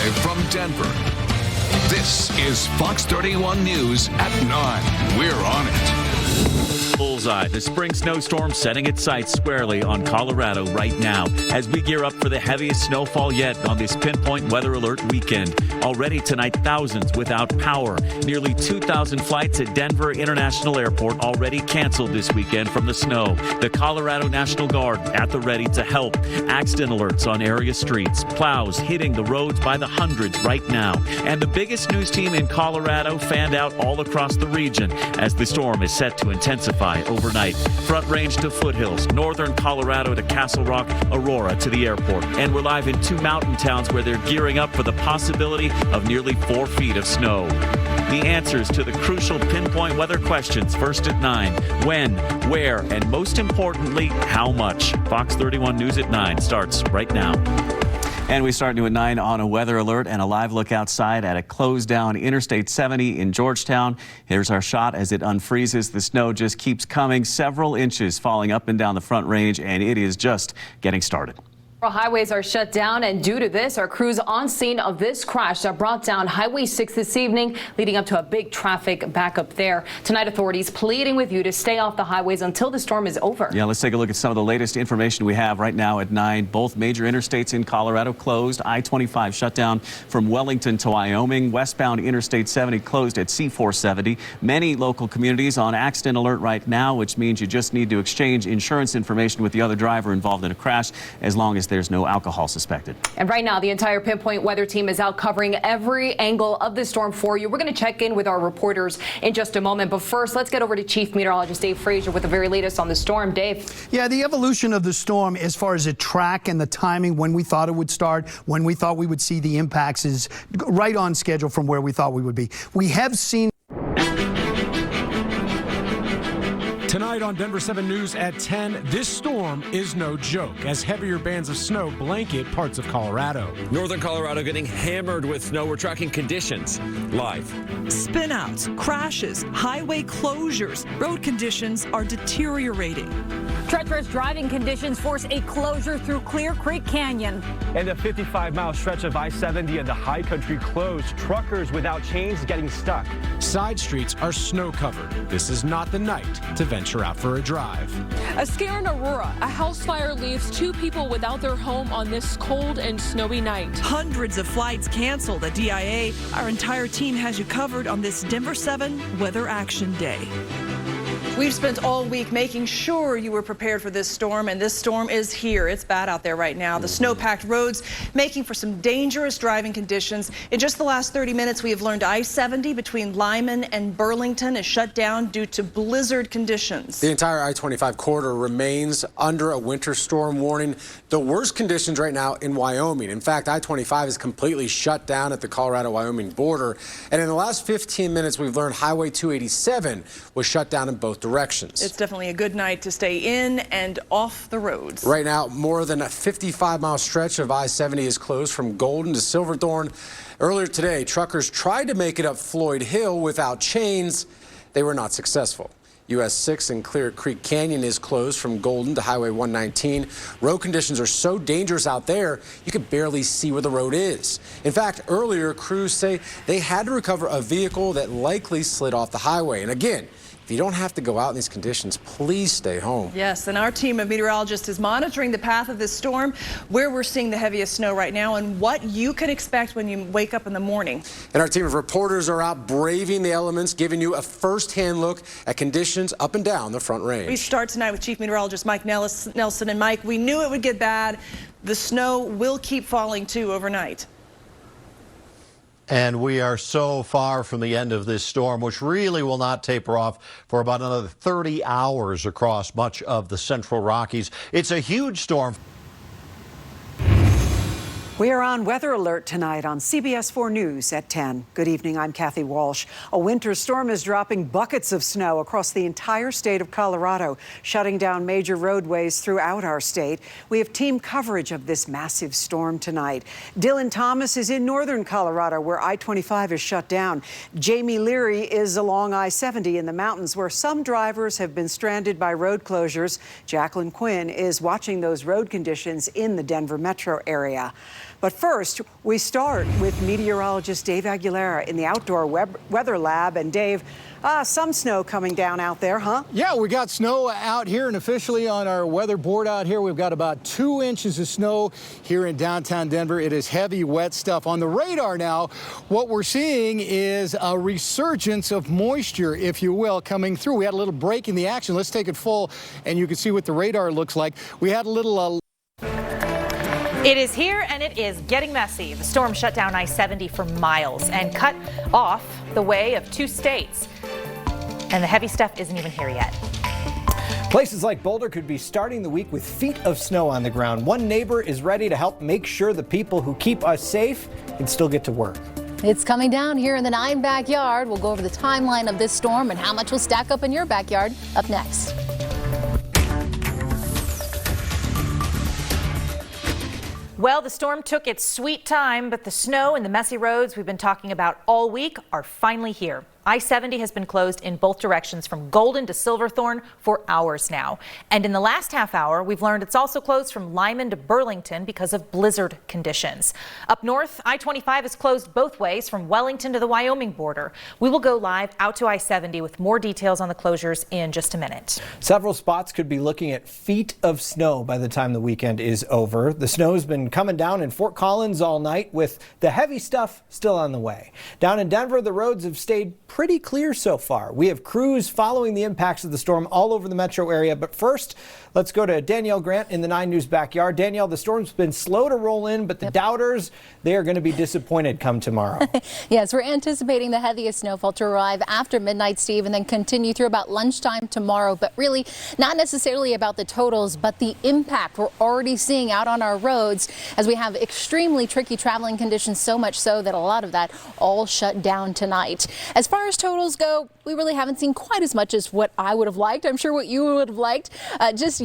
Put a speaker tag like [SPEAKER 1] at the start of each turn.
[SPEAKER 1] Live from Denver, this is Fox 31 News at 9. We're on it.
[SPEAKER 2] Bullseye, the spring snowstorm setting its sights squarely on Colorado right now as we gear up for the heaviest snowfall yet on this pinpoint weather alert weekend. Already tonight, thousands without power. Nearly 2,000 flights at Denver International Airport already canceled this weekend from the snow. The Colorado National Guard at the ready to help. Accident alerts on area streets. Plows hitting the roads by the hundreds right now. And the biggest news team in Colorado fanned out all across the region as the storm is set to intensify overnight. Front Range to foothills, northern Colorado to Castle Rock, Aurora to the airport. And we're live in two mountain towns where they're gearing up for the possibility of nearly 4 feet of snow. The answers to the crucial pinpoint weather questions first at 9. When, where, and most importantly, how much? Fox 31 News at 9 starts right now. And we start new at 9 on a weather alert and a live look outside at a closed down Interstate 70 in Georgetown. Here's our shot as it unfreezes. The snow just keeps coming, several inches falling up and down the Front Range, and it is just getting started.
[SPEAKER 3] Highways are shut down, and due to this, our crews on scene of this crash that brought down Highway 6 this evening, leading up to a big traffic backup there. Tonight, authorities pleading with you to stay off the highways until the storm is over. Yeah, let's take a look at some of the latest information we have right now at 9. Both major interstates in Colorado closed. I-25 shut down from Wellington to Wyoming. Westbound Interstate 70 closed at C-470. Many local communities on accident alert right now, which means you just need to exchange insurance information with the other driver involved in a crash as long as there's no alcohol suspected. And right now, the entire Pinpoint weather team is out covering every angle of the storm for you. We're going to check in with our reporters in just a moment. But first, let's get over to Chief Meteorologist Dave Frazier with the very latest on the storm. Dave.
[SPEAKER 4] Yeah, the evolution of the storm as far as the track and the timing, when we thought it would start, when we thought we would see the impacts, is right on schedule from where we thought we would be. We have seen
[SPEAKER 5] tonight on Denver 7 News at 10, this storm is no joke as heavier bands of snow blanket parts of Colorado.
[SPEAKER 6] Northern Colorado getting hammered with snow. We're tracking conditions live.
[SPEAKER 7] Spinouts, crashes, highway closures. Road conditions are deteriorating.
[SPEAKER 8] Treacherous driving conditions force a closure through Clear Creek Canyon.
[SPEAKER 9] And a 55-mile stretch of I-70 in the high country closed. Truckers without chains getting stuck.
[SPEAKER 5] Side streets are snow covered. This is not the night to venture out for a drive.
[SPEAKER 10] A scare in Aurora. A house fire leaves 2 people without their home on this cold and snowy night.
[SPEAKER 7] Hundreds of flights canceled at DIA. Our entire team has you covered on this Denver 7 Weather Action Day.
[SPEAKER 11] We've spent all week making sure you were prepared for this storm, and this storm is here. It's bad out there right now. The snow-packed roads making for some dangerous driving conditions. In just the last 30 minutes, we have learned I-70 between Lyman and Burlington is shut down due to blizzard conditions.
[SPEAKER 12] The entire I-25 corridor remains under a winter storm warning. The worst conditions right now in Wyoming. In fact, I-25 is completely shut down at the Colorado-Wyoming border. And in the last 15 minutes, we've learned Highway 287 was shut down in both directions.
[SPEAKER 11] It's definitely a good night to stay in and off the roads.
[SPEAKER 12] Right now, more than a 55-mile stretch of I-70 is closed from Golden to Silverthorne. Earlier today, truckers tried to make it up Floyd Hill without chains. They were not successful. US 6 and Clear Creek Canyon is closed from Golden to Highway 119. Road conditions are so dangerous out there, you can barely see where the road is. In fact, earlier, crews say they had to recover a vehicle that likely slid off the highway. And again, if you don't have to go out in these conditions, please stay home.
[SPEAKER 11] Yes, and our team of meteorologists is monitoring the path of this storm, where we're seeing the heaviest snow right now, and what you can expect when you wake up in the morning.
[SPEAKER 12] And our team of reporters are out braving the elements, giving you a first-hand look at conditions up and down the Front Range.
[SPEAKER 11] We start tonight with Chief Meteorologist Mike Nelson. And Mike, we knew it would get bad. The snow will keep falling, too, overnight.
[SPEAKER 13] And we are so far from the end of this storm, which really will not taper off for about another 30 hours across much of the Central Rockies. It's a huge storm.
[SPEAKER 14] We are on weather alert tonight on CBS 4 News at 10. Good evening, I'm Kathy Walsh. A winter storm is dropping buckets of snow across the entire state of Colorado, shutting down major roadways throughout our state. We have team coverage of this massive storm tonight. Dylan Thomas is in northern Colorado, where I-25 is shut down. Jamie Leary is along I-70 in the mountains, where some drivers have been stranded by road closures. Jacqueline Quinn is watching those road conditions in the Denver metro area. But first, we start with meteorologist Dave Aguilera in the outdoor weather lab. And Dave, some snow coming down out there, huh?
[SPEAKER 15] Yeah, we got snow out here, and officially on our weather board out here, we've got about 2 inches of snow here in downtown Denver. It is heavy, wet stuff. On the radar now, what we're seeing is a resurgence of moisture, if you will, coming through. We had a little break in the action. Let's take it full, and you can see what the radar looks like. We had a little...
[SPEAKER 16] It is here, and it is getting messy. The storm shut down I-70 for miles and cut off the way of 2 states. And the heavy stuff isn't even here yet.
[SPEAKER 17] Places like Boulder could be starting the week with feet of snow on the ground. One neighbor is ready to help make sure the people who keep us safe can still get to work.
[SPEAKER 18] It's coming down here in the 9 backyard. We'll go over the timeline of this storm and how much will stack up in your backyard up next.
[SPEAKER 16] Well, the storm took its sweet time, but the snow and the messy roads we've been talking about all week are finally here. I-70 has been closed in both directions from Golden to Silverthorne for hours now. And in the last half hour, we've learned it's also closed from Lyman to Burlington because of blizzard conditions. Up north, I-25 is closed both ways from Wellington to the Wyoming border. We will go live out to I-70 with more details on the closures in just a minute.
[SPEAKER 17] Several spots could be looking at feet of snow by the time the weekend is over. The snow has been coming down in Fort Collins all night, with the heavy stuff still on the way. Down in Denver, the roads have stayed pretty clear so far. We have crews following the impacts of the storm all over the metro area. But first, let's go to Danielle Grant in the 9 News backyard. Danielle, the storm's been slow to roll in, but the doubters, they are going to be disappointed come tomorrow.
[SPEAKER 18] Yes, we're anticipating the heaviest snowfall to arrive after midnight, Steve, and then continue through about lunchtime tomorrow. But really, not necessarily about the totals, but the impact we're already seeing out on our roads as we have extremely tricky traveling conditions, so much so that a lot of that all shut down tonight. As far as totals go, we really haven't seen quite as much as what I would have liked. I'm sure what you would have liked just yet.